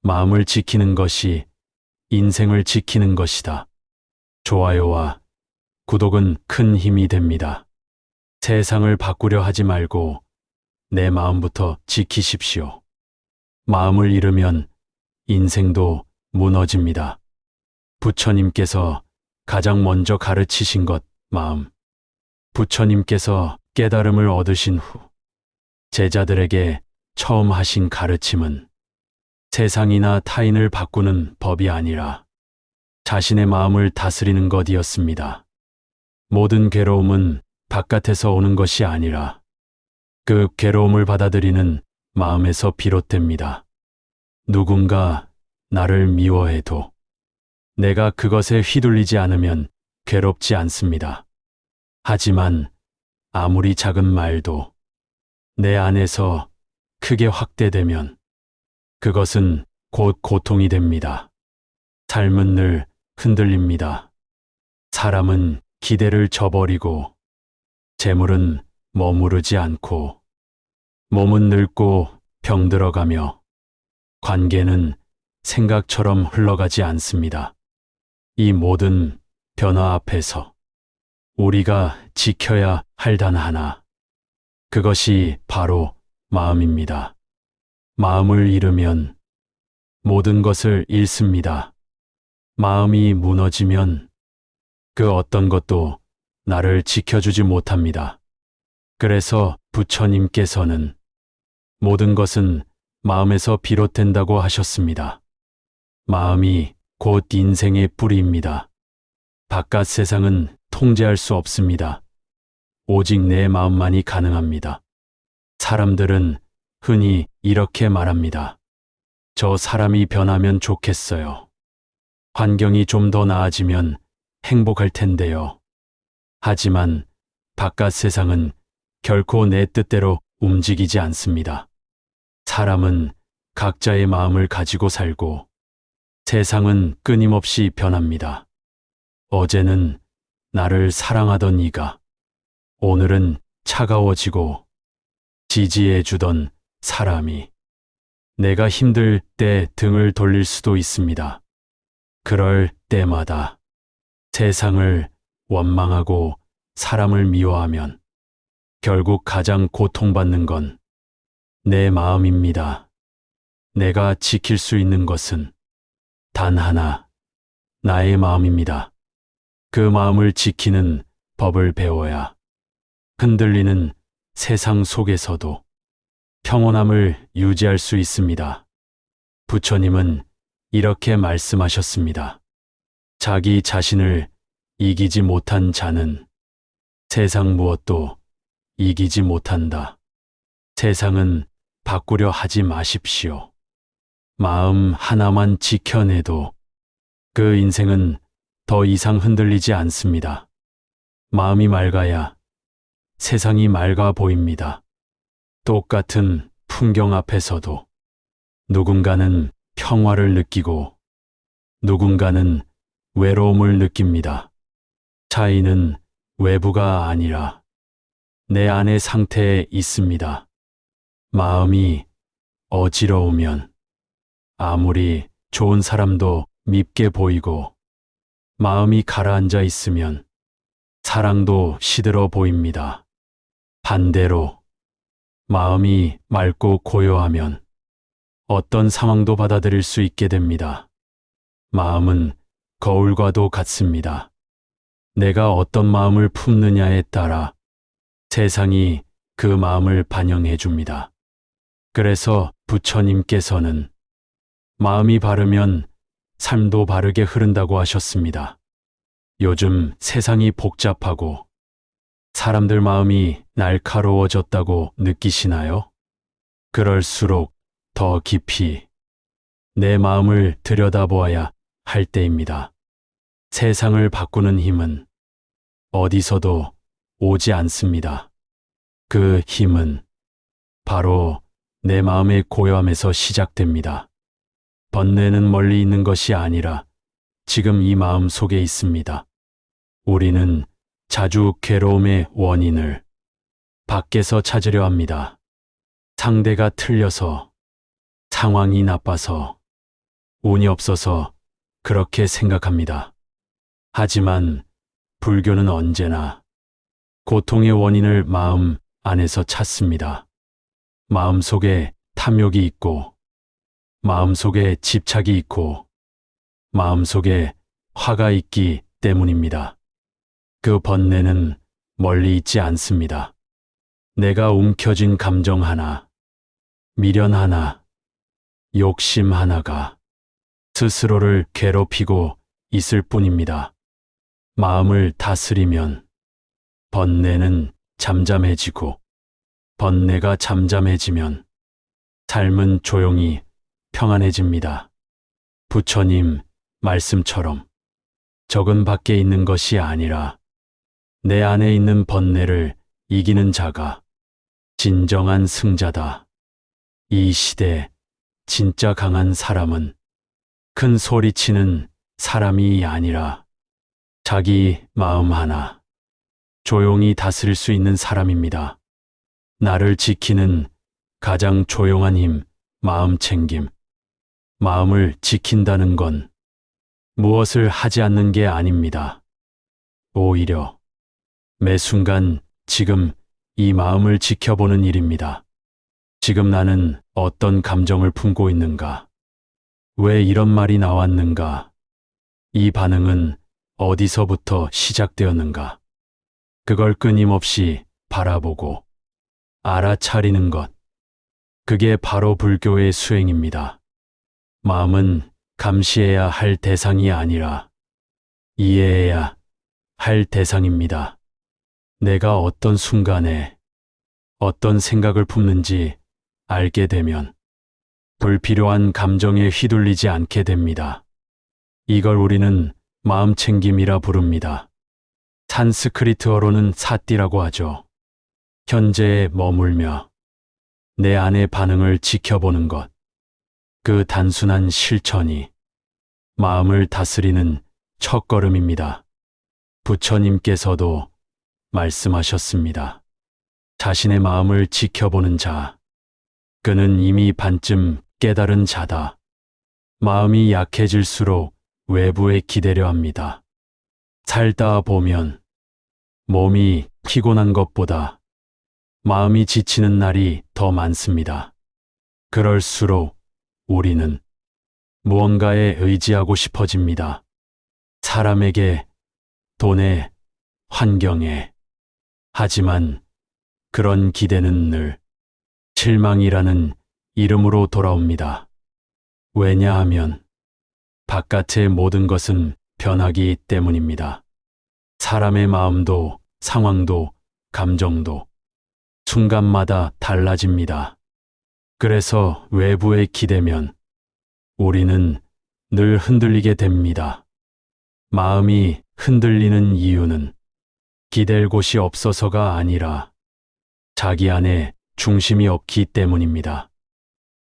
마음을 지키는 것이 인생을 지키는 것이다. 좋아요와 구독은 큰 힘이 됩니다. 세상을 바꾸려 하지 말고 내 마음부터 지키십시오. 마음을 잃으면 인생도 무너집니다. 부처님께서 가장 먼저 가르치신 것, 마음. 부처님께서 깨달음을 얻으신 후 제자들에게 처음 하신 가르침은 세상이나 타인을 바꾸는 법이 아니라 자신의 마음을 다스리는 것이었습니다. 모든 괴로움은 바깥에서 오는 것이 아니라 그 괴로움을 받아들이는 마음에서 비롯됩니다. 누군가 나를 미워해도 내가 그것에 휘둘리지 않으면 괴롭지 않습니다. 하지만 아무리 작은 말도 내 안에서 크게 확대되면 그것은 곧 고통이 됩니다. 삶은 늘 흔들립니다. 사람은 기대를 저버리고 재물은 머무르지 않고 몸은 늙고 병들어가며 관계는 생각처럼 흘러가지 않습니다. 이 모든 변화 앞에서 우리가 지켜야 할 단 하나, 그것이 바로 마음입니다. 마음을 잃으면 모든 것을 잃습니다. 마음이 무너지면 그 어떤 것도 나를 지켜주지 못합니다. 그래서 부처님께서는 모든 것은 마음에서 비롯된다고 하셨습니다. 마음이 곧 인생의 뿌리입니다. 바깥 세상은 통제할 수 없습니다. 오직 내 마음만이 가능합니다. 사람들은 흔히 이렇게 말합니다. 저 사람이 변하면 좋겠어요. 환경이 좀 더 나아지면 행복할 텐데요. 하지만 바깥 세상은 결코 내 뜻대로 움직이지 않습니다. 사람은 각자의 마음을 가지고 살고 세상은 끊임없이 변합니다. 어제는 나를 사랑하던 이가 오늘은 차가워지고 지지해 주던 사람이 내가 힘들 때 등을 돌릴 수도 있습니다. 그럴 때마다 세상을 원망하고 사람을 미워하면 결국 가장 고통받는 건 내 마음입니다. 내가 지킬 수 있는 것은 단 하나, 나의 마음입니다. 그 마음을 지키는 법을 배워야 흔들리는 세상 속에서도 평온함을 유지할 수 있습니다. 부처님은 이렇게 말씀하셨습니다. 자기 자신을 이기지 못한 자는 세상 무엇도 이기지 못한다. 세상은 바꾸려 하지 마십시오. 마음 하나만 지켜내도 그 인생은 더 이상 흔들리지 않습니다. 마음이 맑아야 세상이 맑아 보입니다. 똑같은 풍경 앞에서도 누군가는 평화를 느끼고 누군가는 외로움을 느낍니다. 차이는 외부가 아니라 내 안의 상태에 있습니다. 마음이 어지러우면 아무리 좋은 사람도 밉게 보이고 마음이 가라앉아 있으면 사랑도 시들어 보입니다. 반대로 마음이 맑고 고요하면 어떤 상황도 받아들일 수 있게 됩니다. 마음은 거울과도 같습니다. 내가 어떤 마음을 품느냐에 따라 세상이 그 마음을 반영해 줍니다. 그래서 부처님께서는 마음이 바르면 삶도 바르게 흐른다고 하셨습니다. 요즘 세상이 복잡하고 사람들 마음이 날카로워졌다고 느끼시나요? 그럴수록 더 깊이 내 마음을 들여다보아야 할 때입니다. 세상을 바꾸는 힘은 어디서도 오지 않습니다. 그 힘은 바로 내 마음의 고요함에서 시작됩니다. 번뇌는 멀리 있는 것이 아니라 지금 이 마음 속에 있습니다. 우리는 자주 괴로움의 원인을 밖에서 찾으려 합니다. 상대가 틀려서, 상황이 나빠서, 운이 없어서 그렇게 생각합니다. 하지만 불교는 언제나 고통의 원인을 마음 안에서 찾습니다. 마음 속에 탐욕이 있고, 마음 속에 집착이 있고, 마음 속에 화가 있기 때문입니다. 그 번뇌는 멀리 있지 않습니다. 내가 움켜쥔 감정 하나, 미련 하나, 욕심 하나가 스스로를 괴롭히고 있을 뿐입니다. 마음을 다스리면 번뇌는 잠잠해지고, 번뇌가 잠잠해지면 삶은 조용히 평안해집니다. 부처님 말씀처럼 적은 밖에 있는 것이 아니라 내 안에 있는 번뇌를 이기는 자가 진정한 승자다. 이 시대 진짜 강한 사람은 큰 소리치는 사람이 아니라 자기 마음 하나 조용히 다스릴 수 있는 사람입니다. 나를 지키는 가장 조용한 힘, 마음 챙김. 마음을 지킨다는 건 무엇을 하지 않는 게 아닙니다. 오히려 매 순간 지금 이 마음을 지켜보는 일입니다. 지금 나는 어떤 감정을 품고 있는가? 왜 이런 말이 나왔는가? 이 반응은 어디서부터 시작되었는가? 그걸 끊임없이 바라보고 알아차리는 것. 그게 바로 불교의 수행입니다. 마음은 감시해야 할 대상이 아니라 이해해야 할 대상입니다. 내가 어떤 순간에 어떤 생각을 품는지 알게 되면 불필요한 감정에 휘둘리지 않게 됩니다. 이걸 우리는 마음챙김이라 부릅니다. 산스크리트어로는 사띠라고 하죠. 현재에 머물며 내 안의 반응을 지켜보는 것. 그 단순한 실천이 마음을 다스리는 첫걸음입니다. 부처님께서도 말씀하셨습니다. 자신의 마음을 지켜보는 자, 그는 이미 반쯤 깨달은 자다. 마음이 약해질수록 외부에 기대려 합니다. 살다 보면 몸이 피곤한 것보다 마음이 지치는 날이 더 많습니다. 그럴수록 우리는 무언가에 의지하고 싶어집니다. 사람에게, 돈에, 환경에. 하지만 그런 기대는 늘 실망이라는 이름으로 돌아옵니다. 왜냐하면 바깥의 모든 것은 변하기 때문입니다. 사람의 마음도, 상황도, 감정도 순간마다 달라집니다. 그래서 외부에 기대면 우리는 늘 흔들리게 됩니다. 마음이 흔들리는 이유는 기댈 곳이 없어서가 아니라 자기 안에 중심이 없기 때문입니다.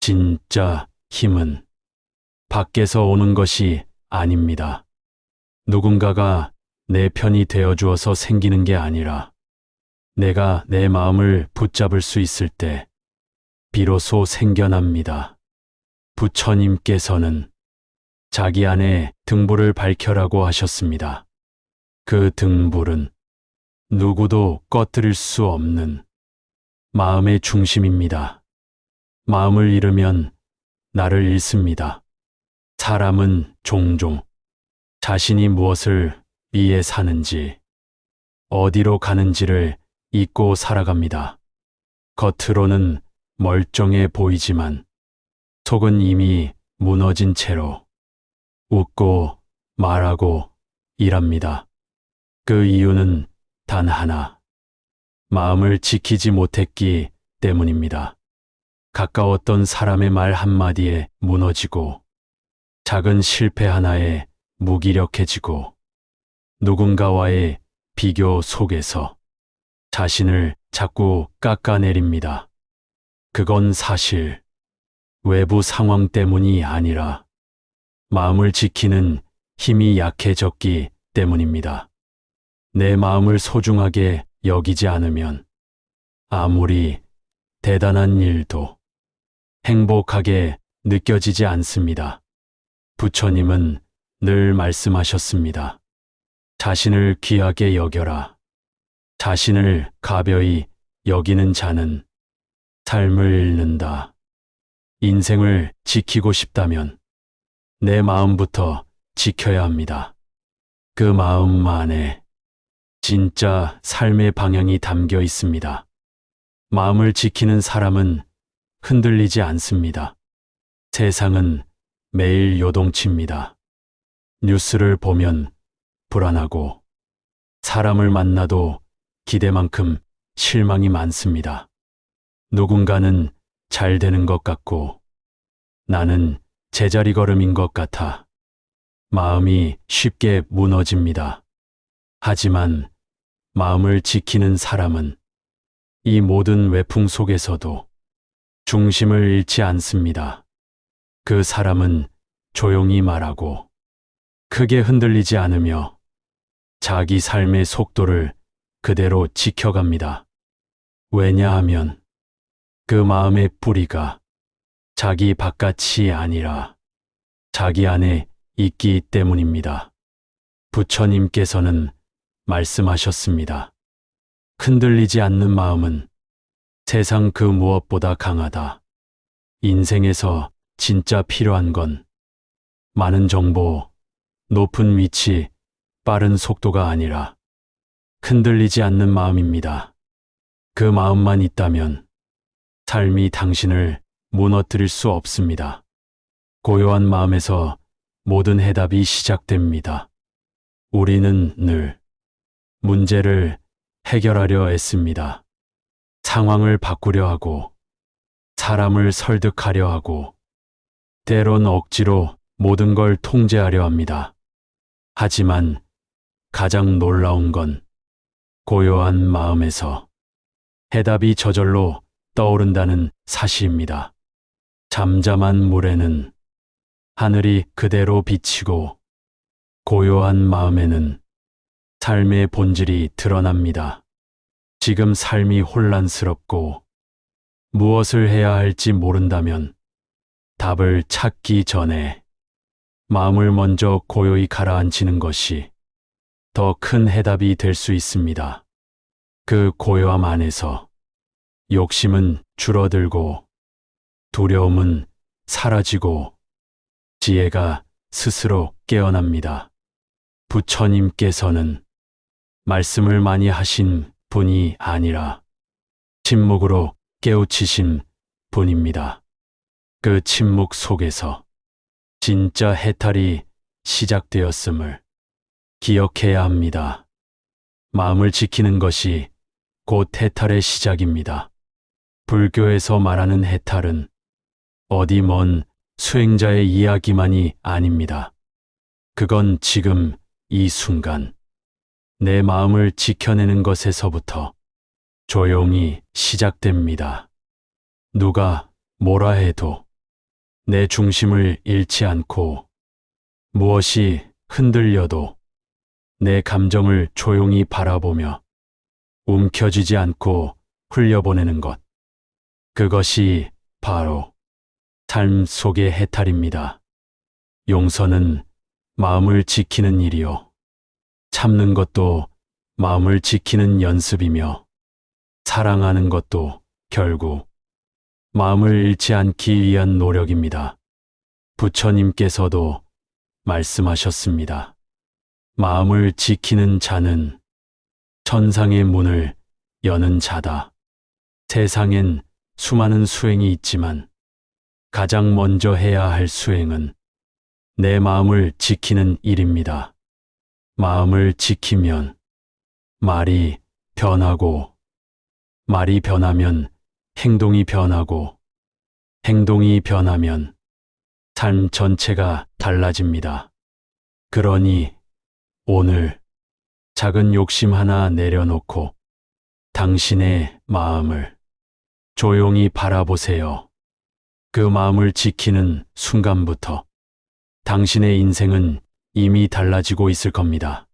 진짜 힘은 밖에서 오는 것이 아닙니다. 누군가가 내 편이 되어 주어서 생기는 게 아니라 내가 내 마음을 붙잡을 수 있을 때 비로소 생겨납니다. 부처님께서는 자기 안에 등불을 밝혀라고 하셨습니다. 그 등불은 누구도 꺼뜨릴 수 없는 마음의 중심입니다. 마음을 잃으면 나를 잃습니다. 사람은 종종 자신이 무엇을 위해 사는지, 어디로 가는지를 잊고 살아갑니다. 겉으로는 멀쩡해 보이지만 속은 이미 무너진 채로 웃고 말하고 일합니다. 그 이유는 단 하나, 마음을 지키지 못했기 때문입니다. 가까웠던 사람의 말 한마디에 무너지고, 작은 실패 하나에 무기력해지고, 누군가와의 비교 속에서 자신을 자꾸 깎아내립니다. 그건 사실 외부 상황 때문이 아니라 마음을 지키는 힘이 약해졌기 때문입니다. 내 마음을 소중하게 여기지 않으면 아무리 대단한 일도 행복하게 느껴지지 않습니다. 부처님은 늘 말씀하셨습니다. 자신을 귀하게 여겨라. 자신을 가벼이 여기는 자는 삶을 잃는다. 인생을 지키고 싶다면 내 마음부터 지켜야 합니다. 그 마음 안에 진짜 삶의 방향이 담겨 있습니다. 마음을 지키는 사람은 흔들리지 않습니다. 세상은 매일 요동칩니다. 뉴스를 보면 불안하고 사람을 만나도 기대만큼 실망이 많습니다. 누군가는 잘 되는 것 같고 나는 제자리 걸음인 것 같아 마음이 쉽게 무너집니다. 하지만 마음을 지키는 사람은 이 모든 외풍 속에서도 중심을 잃지 않습니다. 그 사람은 조용히 말하고 크게 흔들리지 않으며 자기 삶의 속도를 그대로 지켜갑니다. 왜냐하면 그 마음의 뿌리가 자기 바깥이 아니라 자기 안에 있기 때문입니다. 부처님께서는 말씀하셨습니다. 흔들리지 않는 마음은 세상 그 무엇보다 강하다. 인생에서 진짜 필요한 건 많은 정보, 높은 위치, 빠른 속도가 아니라 흔들리지 않는 마음입니다. 그 마음만 있다면 삶이 당신을 무너뜨릴 수 없습니다. 고요한 마음에서 모든 해답이 시작됩니다. 우리는 늘 문제를 해결하려 애씁니다. 상황을 바꾸려 하고 사람을 설득하려 하고 때론 억지로 모든 걸 통제하려 합니다. 하지만 가장 놀라운 건 고요한 마음에서 해답이 저절로 떠오른다는 사실입니다. 잠잠한 물에는 하늘이 그대로 비치고 고요한 마음에는 삶의 본질이 드러납니다. 지금 삶이 혼란스럽고 무엇을 해야 할지 모른다면 답을 찾기 전에 마음을 먼저 고요히 가라앉히는 것이 더 큰 해답이 될 수 있습니다. 그 고요함 안에서 욕심은 줄어들고 두려움은 사라지고 지혜가 스스로 깨어납니다. 부처님께서는 말씀을 많이 하신 분이 아니라 침묵으로 깨우치신 분입니다. 그 침묵 속에서 진짜 해탈이 시작되었음을 기억해야 합니다. 마음을 지키는 것이 곧 해탈의 시작입니다. 불교에서 말하는 해탈은 어디 먼 수행자의 이야기만이 아닙니다. 그건 지금 이 순간 내 마음을 지켜내는 것에서부터 조용히 시작됩니다. 누가 뭐라 해도 내 중심을 잃지 않고 무엇이 흔들려도 내 감정을 조용히 바라보며 움켜쥐지 않고 흘려보내는 것. 그것이 바로 삶 속의 해탈입니다. 용서는 마음을 지키는 일이요. 참는 것도 마음을 지키는 연습이며 사랑하는 것도 결국 마음을 잃지 않기 위한 노력입니다. 부처님께서도 말씀하셨습니다. 마음을 지키는 자는 천상의 문을 여는 자다. 세상엔 수많은 수행이 있지만 가장 먼저 해야 할 수행은 내 마음을 지키는 일입니다. 마음을 지키면 말이 변하고 말이 변하면 행동이 변하고 행동이 변하면 삶 전체가 달라집니다. 그러니 오늘 작은 욕심 하나 내려놓고 당신의 마음을 조용히 바라보세요. 그 마음을 지키는 순간부터 당신의 인생은 이미 달라지고 있을 겁니다.